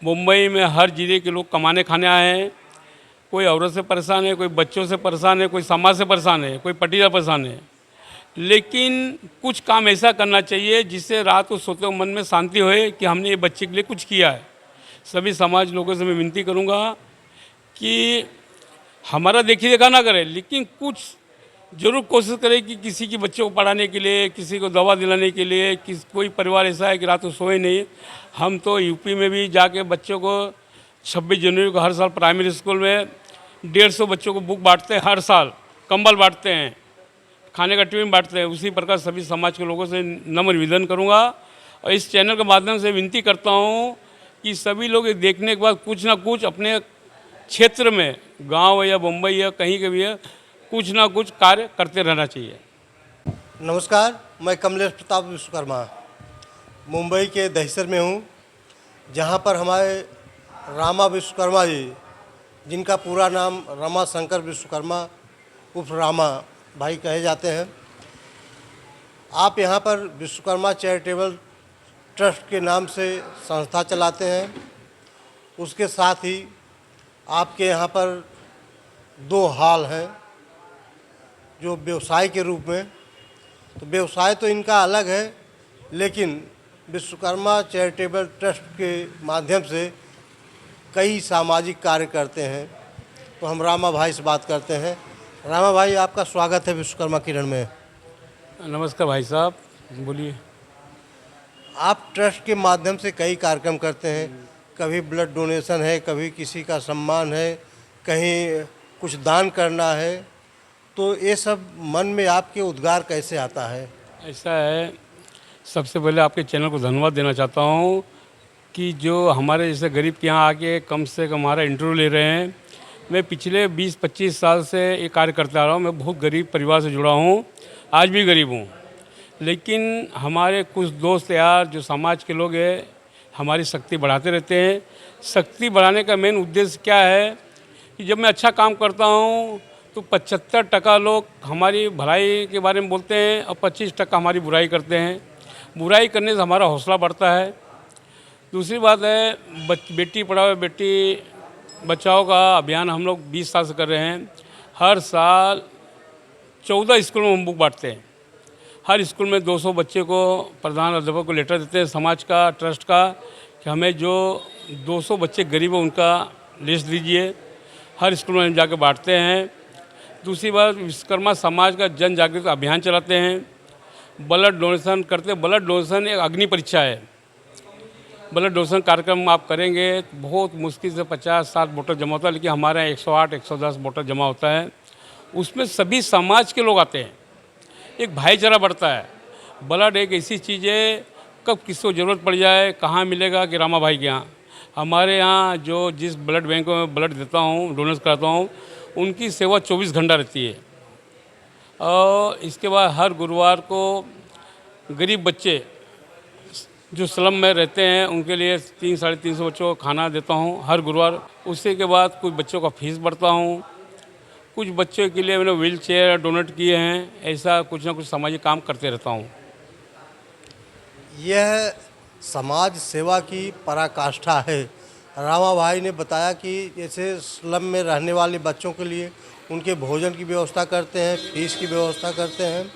मुंबई में हर जिले के लोग कमाने खाने आए हैं। कोई औरत से परेशान है, कोई बच्चों से परेशान है, कोई समाज से परेशान है, कोई पटीदार परेशान है। लेकिन कुछ काम ऐसा करना चाहिए जिससे रात को सोते हुए मन में शांति होए कि हमने ये बच्चे के लिए कुछ किया है। सभी समाज लोगों से मैं विनती करूँगा कि हमारा देखी देखा ना करें, लेकिन कुछ ज़रूर कोशिश करें कि किसी के बच्चों को पढ़ाने के लिए, किसी को दवा दिलाने के लिए, कोई परिवार ऐसा है कि रात को सोए नहीं। हम तो यूपी में भी जाके बच्चों को 26 जनवरी को हर साल प्राइमरी स्कूल में 150 बच्चों को बुक बांटते हैं, हर साल कंबल बांटते हैं, खाने का टिफिन बांटते हैं। उसी प्रकार सभी समाज के लोगों से नम्र निवेदन करूँगा और इस चैनल के माध्यम से विनती करता हूँ कि सभी लोग ये देखने के बाद कुछ ना कुछ अपने क्षेत्र में, गांव या मुंबई या कहीं के भी है, कुछ ना कुछ कार्य करते रहना चाहिए। नमस्कार, मैं कमलेश प्रताप विश्वकर्मा मुंबई के दहिसर में हूँ, जहाँ पर हमारे रामा विश्वकर्मा जी, जिनका पूरा नाम रमा शंकर विश्वकर्मा उर्फ रामा भाई कहे जाते हैं। आप यहाँ पर विश्वकर्मा चैरिटेबल ट्रस्ट के नाम से संस्था चलाते हैं। उसके साथ ही आपके यहाँ पर 2 हॉल हैं जो व्यवसाय के रूप में, तो व्यवसाय तो इनका अलग है, लेकिन विश्वकर्मा चैरिटेबल ट्रस्ट के माध्यम से कई सामाजिक कार्य करते हैं। तो हम रामा भाई से बात करते हैं। रामा भाई, आपका स्वागत है विश्वकर्मा किरण में। नमस्कार भाई साहब, बोलिए। आप ट्रस्ट के माध्यम से कई कार्यक्रम करते हैं, कभी ब्लड डोनेशन है, कभी किसी का सम्मान है, कहीं कुछ दान करना है, तो ये सब मन में आपके उद्गार कैसे आता है? ऐसा है, सबसे पहले आपके चैनल को धन्यवाद देना चाहता हूँ कि जो हमारे जैसे गरीब के यहाँ आके कम से कम हमारा इंटरव्यू ले रहे हैं। मैं पिछले 20-25 साल से ये कार्य करता रहा हूँ। मैं बहुत गरीब परिवार से जुड़ा हूँ, आज भी गरीब हूँ, लेकिन हमारे कुछ दोस्त यार जो समाज के लोग हैं हमारी शक्ति बढ़ाते रहते हैं। शक्ति बढ़ाने का मेन उद्देश्य क्या है कि जब मैं अच्छा काम करता हूँ तो 75% लोग हमारी भलाई के बारे में बोलते हैं और 25% हमारी बुराई करते हैं। बुराई करने से हमारा हौसला बढ़ता है। दूसरी बात है, बेटी पढ़ाओ बेटी बचाओ का अभियान हम लोग 20 साल से कर रहे हैं। हर साल 14 स्कूलों में हम बुक बांटते हैं। हर स्कूल में 200 बच्चे को प्रधान अध्यापक को लेटर देते हैं समाज का, ट्रस्ट का, कि हमें जो 200 बच्चे गरीब हैं उनका लिस्ट दीजिए। हर स्कूल में हम जाके बांटते हैं। दूसरी बात, विश्वकर्मा समाज का जन जागृति अभियान चलाते हैं। ब्लड डोनेशन करते हैं। ब्लड डोनेशन एक अग्नि परीक्षा है। ब्लड डोनेशन कार्यक्रम आप करेंगे तो बहुत मुश्किल से 50-60 बोतल जमा होता है, लेकिन हमारे यहाँ 108-110 बोतल जमा होता है। उसमें सभी समाज के लोग आते हैं, एक भाईचारा बढ़ता है। ब्लड एक ऐसी चीज़ है, कब किसको ज़रूरत पड़ जाए कहाँ मिलेगा, कि रामा भाई के यहाँ। हमारे यहाँ जो जिस ब्लड बैंक में ब्लड देता हूँ, डोनेट करता हूँ, उनकी सेवा 24 घंटा रहती है। और इसके बाद हर गुरुवार को गरीब बच्चे जो स्लम में रहते हैं उनके लिए 300-350 बच्चों को खाना देता हूँ हर गुरुवार। उसके के बाद कुछ बच्चों का फीस भरता हूँ। कुछ बच्चों के लिए मैंने व्हील चेयर डोनेट किए हैं। ऐसा कुछ ना कुछ सामाजिक काम करते रहता हूँ। यह समाज सेवा की पराकाष्ठा है। रामा भाई ने बताया कि जैसे स्लम में रहने वाले बच्चों के लिए उनके भोजन की व्यवस्था करते हैं, फीस की व्यवस्था करते हैं।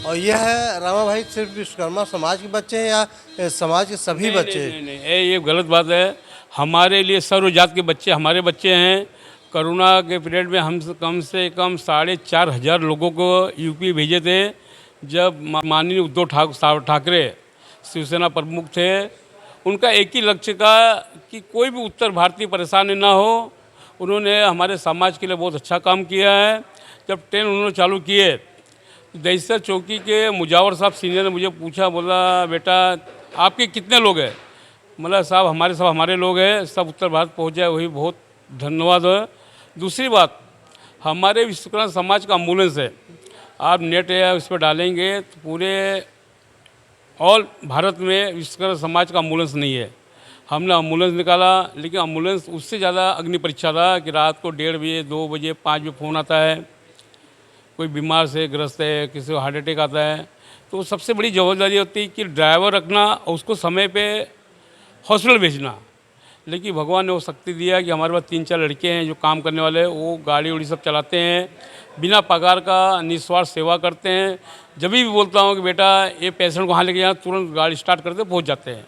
और यह रामा भाई सिर्फ विश्वकर्मा समाज के बच्चे हैं या समाज के सभी बच्चे? नहीं, ये गलत बात है। हमारे लिए सर्व जात के बच्चे हमारे बच्चे हैं। कोरोना के पीरियड में हम कम से कम 4,500 लोगों को यूपी भेजे थे, जब माननीय उद्धव ठाकरे शिवसेना प्रमुख थे। उनका एक ही लक्ष्य था कि कोई भी उत्तर भारतीय परेशानी ना हो। उन्होंने हमारे समाज के लिए बहुत अच्छा काम किया है। जब ट्रेन उन्होंने चालू किए, दहिसर चौकी के मुजावर साहब सीनियर ने मुझे पूछा, बोला बेटा आपके कितने लोग हैं? मतलब साहब हमारे लोग हैं, सब उत्तर भारत पहुँच जाए वही बहुत धन्यवाद है। दूसरी बात, हमारे विश्वकर्मा समाज का एम्बुलेंस है। आप नेट या उस पर डालेंगे तो पूरे ऑल भारत में विश्वकर्मा समाज का एम्बुलेंस नहीं है। हमने एम्बुलेंस निकाला, लेकिन एम्बुलेंस उससे ज़्यादा अग्नि परीक्षा था कि रात को 1:30 बजे, 2 बजे, 5 बजे फ़ोन आता है, कोई बीमार से ग्रस्त है, किसी को हार्ट अटैक आता है, तो सबसे बड़ी जिम्मेदारी होती है कि ड्राइवर रखना और उसको समय पे हॉस्पिटल भेजना। लेकिन भगवान ने वो शक्ति दिया कि हमारे पास 3-4 लड़के हैं जो काम करने वाले, वो गाड़ी उड़ी सब चलाते हैं, बिना पगार का निस्वार्थ सेवा करते हैं। जब भी बोलता हूँ कि बेटा ये पेशेंट को वहाँ लेके जाना, तुरंत गाड़ी स्टार्ट करते पहुँच जाते हैं।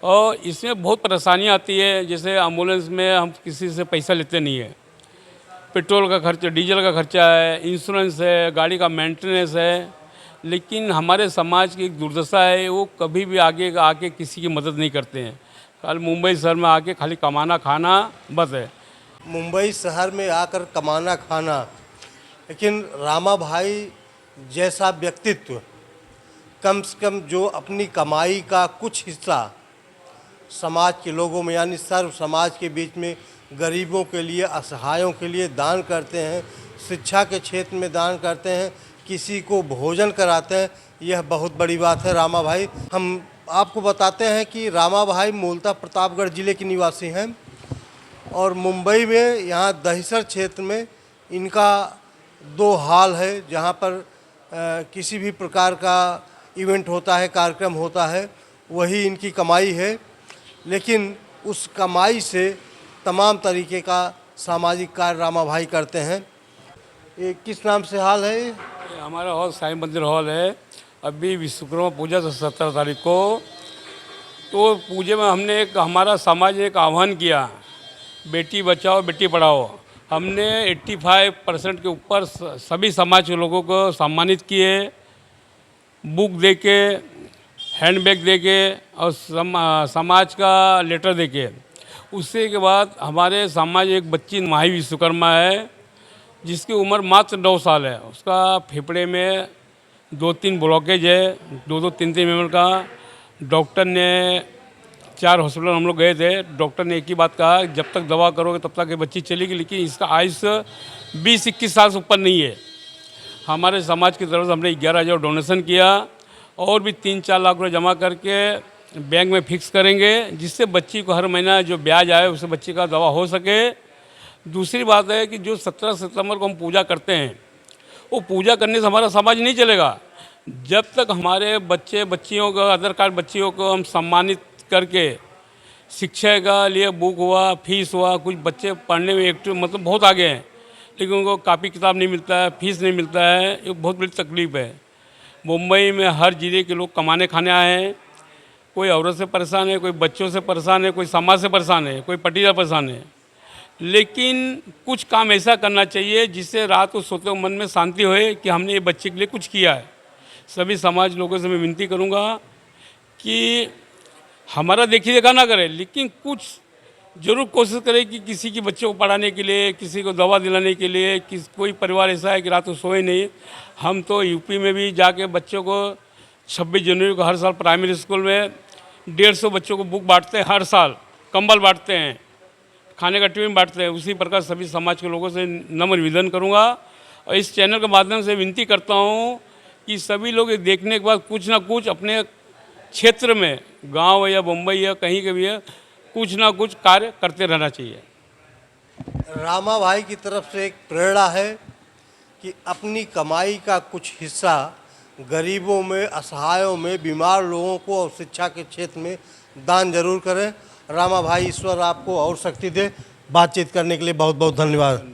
और इसमें बहुत परेशानियाँ आती है, जैसे एम्बुलेंस में हम किसी से पैसा लेते नहीं है, पेट्रोल का खर्चा, डीजल का खर्चा है, इंश्योरेंस है, गाड़ी का मेंटेनेंस है। लेकिन हमारे समाज की एक दुर्दशा है, वो कभी भी आगे आके किसी की मदद नहीं करते हैं। कल मुंबई शहर में आके खाली कमाना खाना बस है। मुंबई शहर में आकर कमाना खाना, लेकिन रामा भाई जैसा व्यक्तित्व कम से कम जो अपनी कमाई का कुछ हिस्सा समाज के लोगों में यानी सर्व समाज के बीच में गरीबों के लिए, असहायों के लिए दान करते हैं, शिक्षा के क्षेत्र में दान करते हैं, किसी को भोजन कराते हैं, यह बहुत बड़ी बात है। रामा भाई, हम आपको बताते हैं कि रामा भाई मूलतः प्रतापगढ़ ज़िले के निवासी हैं और मुंबई में यहाँ दहिसर क्षेत्र में इनका 2 हॉल है जहाँ पर किसी भी प्रकार का इवेंट होता है, कार्यक्रम होता है, वही इनकी कमाई है। लेकिन उस कमाई से तमाम तरीके का सामाजिक कार्य रामा भाई करते हैं। ये किस नाम से हॉल है? ये हमारा हॉल साईं मंदिर हॉल है। अभी विश्वकर्मा पूजा था 17 तारीख को, तो पूजे में हमने हमारा समाज ने एक आह्वान किया, बेटी बचाओ बेटी पढ़ाओ। हमने 85% के ऊपर सभी समाज के लोगों को सम्मानित किए, बुक दे के, हैंडबैग दे के और समाज का लेटर दे के। उससे के बाद हमारे समाज एक बच्ची माही विश्वकर्मा है जिसकी उम्र मात्र 9 साल है। उसका फेफड़े में 2-3 ब्लॉकेज है, 2-2, 3-3 mm का। डॉक्टर ने 4 हॉस्पिटल हम लोग गए थे, डॉक्टर ने एक ही बात कहा, जब तक दवा करोगे तब तक ये बच्ची चलेगी, लेकिन इसका आयुष्य 20-21 साल से ऊपर नहीं है। हमारे समाज की तरफ से हमने 11,000 डोनेशन किया और भी 3-4 लाख रुपये जमा करके बैंक में फिक्स करेंगे, जिससे बच्ची को हर महीना जो ब्याज आए उससे बच्ची का दवा हो सके। दूसरी बात है कि जो 17 सितंबर को हम पूजा करते हैं, वो पूजा करने से हमारा समाज नहीं चलेगा। जब तक हमारे बच्चे बच्चियों का अदर कार्ड बच्चियों को हम सम्मानित करके, शिक्षा का लिए बुक हुआ, फीस हुआ, कुछ बच्चे पढ़ने में एक्टिव मतलब बहुत आगे हैं, लेकिन उनको कापी किताब नहीं मिलता है, फीस नहीं मिलता है, ये बहुत बड़ी तकलीफ़ है। मुंबई में हर ज़िले के लोग कमाने खाने आए हैं, कोई औरत से परेशान है, कोई बच्चों से परेशान है, कोई समाज से परेशान है, कोई पटीदार परेशान है। लेकिन कुछ काम ऐसा करना चाहिए जिससे रात को सोते मन में शांति होए कि हमने ये बच्चे के लिए कुछ किया है। सभी समाज लोगों से मैं विनती करूंगा कि हमारा देखी देखा ना करें, लेकिन कुछ जरूर कोशिश करें कि किसी के बच्चे को पढ़ाने के लिए, किसी को दवा दिलाने के लिए। कोई परिवार ऐसा है कि रात को सोए नहीं। हम तो यूपी में भी जाके बच्चों को 26 जनवरी को हर साल प्राइमरी स्कूल में 150 बच्चों को बुक बांटते हैं, हर साल कंबल बांटते हैं, खाने का टिफिन बांटते हैं। उसी प्रकार सभी समाज के लोगों से नम्र निवेदन करूंगा और इस चैनल के माध्यम से विनती करता हूं कि सभी लोग ये देखने के बाद कुछ ना कुछ अपने क्षेत्र में, गांव या मुंबई या कहीं के भी है, कुछ ना कुछ कार्य करते रहना चाहिए। रामा भाई की तरफ से एक प्रेरणा है कि अपनी कमाई का कुछ हिस्सा गरीबों में, असहायों में, बीमार लोगों को और शिक्षा के क्षेत्र में दान जरूर करें। रामा भाई, ईश्वर आपको और शक्ति दे। बातचीत करने के लिए बहुत बहुत धन्यवाद।